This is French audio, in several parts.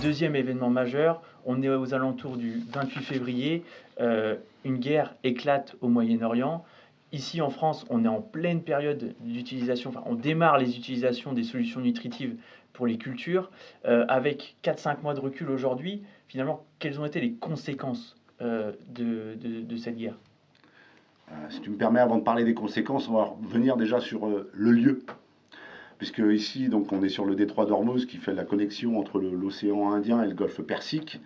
deuxième événement majeur, on est aux alentours du 28 février, une guerre éclate au Moyen-Orient. Ici en France, on est en pleine période d'utilisation, enfin on démarre les utilisations des solutions nutritives pour les cultures. Avec 4-5 mois de recul aujourd'hui, finalement, quelles ont été les conséquences de cette guerre? Si tu me permets, avant de parler des conséquences, on va revenir déjà sur le lieu. Puisque ici, donc, on est sur le détroit d'Ormuz qui fait la connexion entre l'océan Indien et le golfe Persique.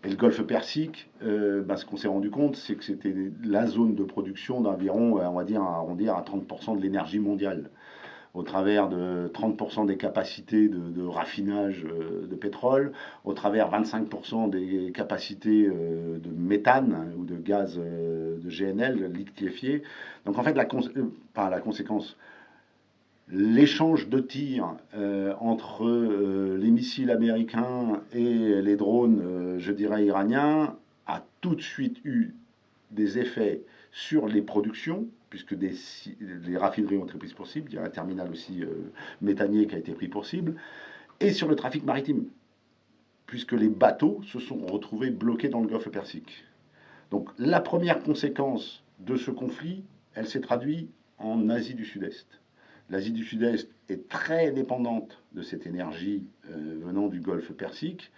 Et le golfe Persique, ce qu'on s'est rendu compte, c'est que c'était la zone de production d'environ, on va dire, arrondir à 30% de l'énergie mondiale, au travers de 30% des capacités de raffinage de pétrole, au travers 25% des capacités de méthane ou de gaz de GNL liquéfié. Donc en fait, la conséquence, l'échange de tirs entre les missiles américains et les drones, je dirais, iraniens, a tout de suite eu des effets sur les productions, puisque les raffineries ont été prises pour cible, il y a un terminal aussi méthanier qui a été pris pour cible, et sur le trafic maritime, puisque les bateaux se sont retrouvés bloqués dans le golfe Persique. Donc la première conséquence de ce conflit, elle s'est traduite en Asie du Sud-Est. L'Asie du Sud-Est est très dépendante de cette énergie venant du golfe Persique.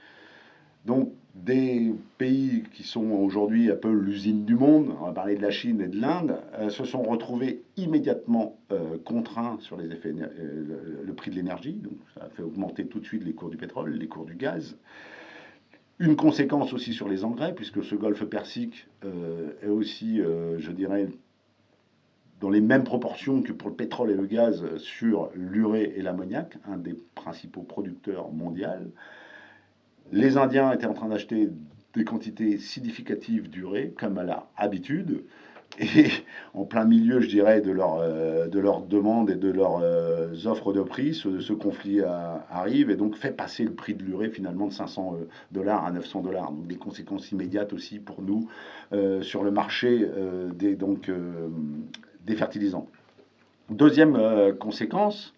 Donc des pays qui sont aujourd'hui un peu l'usine du monde, on va parler de la Chine et de l'Inde, se sont retrouvés immédiatement contraints sur les effets, le prix de l'énergie. Donc ça a fait augmenter tout de suite les cours du pétrole, les cours du gaz. Une conséquence aussi sur les engrais, puisque ce golfe Persique est aussi, je dirais, dans les mêmes proportions que pour le pétrole et le gaz sur l'urée et l'ammoniac, un des principaux producteurs mondiaux. Les Indiens étaient en train d'acheter des quantités significatives d'urée, comme à leur habitude, et en plein milieu, je dirais, de leur demande et de leurs offres de prix, ce conflit arrive et donc fait passer le prix de l'urée finalement de 500 dollars à 900 dollars. Donc des conséquences immédiates aussi pour nous sur le marché des fertilisants. Deuxième conséquence,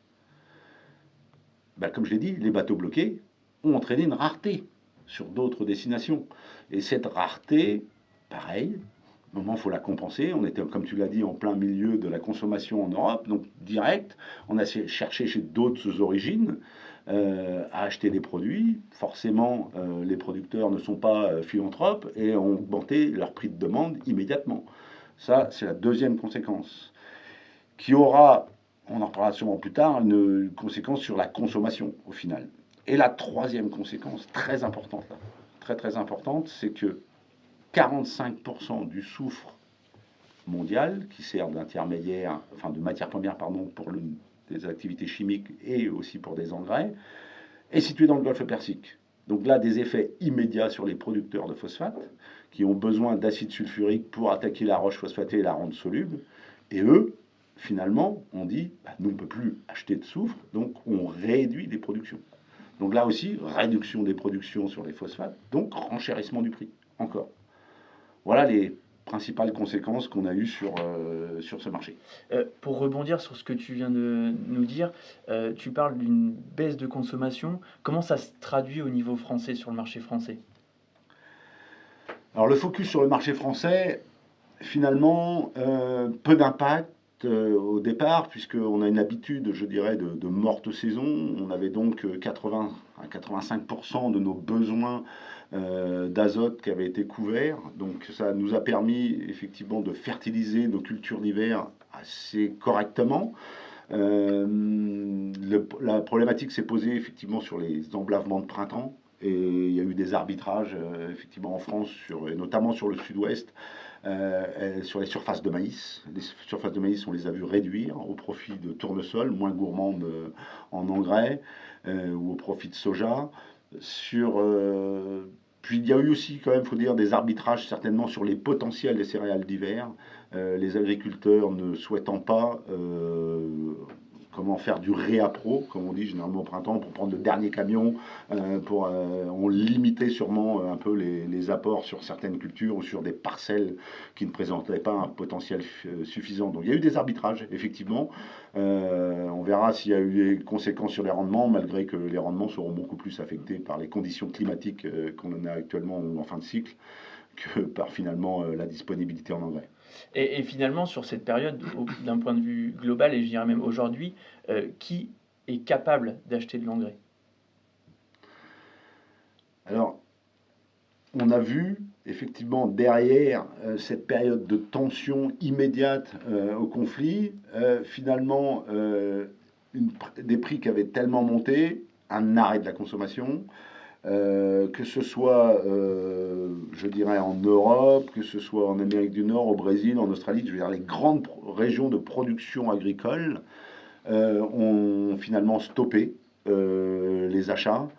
comme je l'ai dit, les bateaux bloqués ont entraîné une rareté sur d'autres destinations. Et cette rareté, pareil, au moment, il faut la compenser. On était, comme tu l'as dit, en plein milieu de la consommation en Europe, donc direct. On a cherché chez d'autres origines à acheter des produits. Forcément, les producteurs ne sont pas philanthropes et ont augmenté leur prix de demande immédiatement. Ça, c'est la deuxième conséquence, qui aura, on en reparlera sûrement plus tard, une conséquence sur la consommation au final. Et la troisième conséquence, très importante, là, très très importante, c'est que 45% du soufre mondial, qui sert d'intermédiaire, enfin de matière première, pardon, pour des activités chimiques et aussi pour des engrais, est situé dans le golfe Persique. Donc là, des effets immédiats sur les producteurs de phosphate, qui ont besoin d'acide sulfurique pour attaquer la roche phosphatée et la rendre soluble. Et eux, finalement, on dit, nous, on ne peut plus acheter de soufre, donc on réduit les productions. Donc là aussi, réduction des productions sur les phosphates, donc renchérissement du prix, encore. Voilà les principales conséquences qu'on a eues sur ce marché. Pour rebondir sur ce que tu viens de nous dire, tu parles d'une baisse de consommation. Comment ça se traduit au niveau français, sur le marché français? Alors le focus sur le marché français, finalement, peu d'impact au départ, puisqu'on a une habitude, je dirais, de morte saison. On avait donc 80 à 85% de nos besoins d'azote qui avaient été couverts. Donc ça nous a permis effectivement de fertiliser nos cultures d'hiver assez correctement. La problématique s'est posée effectivement sur les emblavements de printemps. Et il y a eu des arbitrages effectivement en France, et notamment sur le sud-ouest, sur les surfaces de maïs. Les surfaces de maïs, on les a vues réduire au profit de tournesol, moins gourmandes en engrais, ou au profit de soja. Puis il y a eu aussi, quand même, il faut dire, des arbitrages certainement sur les potentiels des céréales d'hiver. Les agriculteurs ne souhaitant pas comment faire du réappro, comme on dit généralement au printemps, pour prendre le dernier camion, on limitait sûrement un peu les apports sur certaines cultures ou sur des parcelles qui ne présentaient pas un potentiel suffisant. Donc il y a eu des arbitrages, effectivement. On verra s'il y a eu des conséquences sur les rendements, malgré que les rendements seront beaucoup plus affectés par les conditions climatiques qu'on en a actuellement en fin de cycle que par finalement la disponibilité en engrais. Et finalement, sur cette période, d'un point de vue global, et je dirais même aujourd'hui, qui est capable d'acheter de l'engrais? Alors, on a vu effectivement derrière cette période de tension immédiate au conflit, finalement des prix qui avaient tellement monté, un arrêt de la consommation, que ce soit, je dirais, en Europe, que ce soit en Amérique du Nord, au Brésil, en Australie, je veux dire, les grandes régions de production agricole ont finalement stoppé les achats.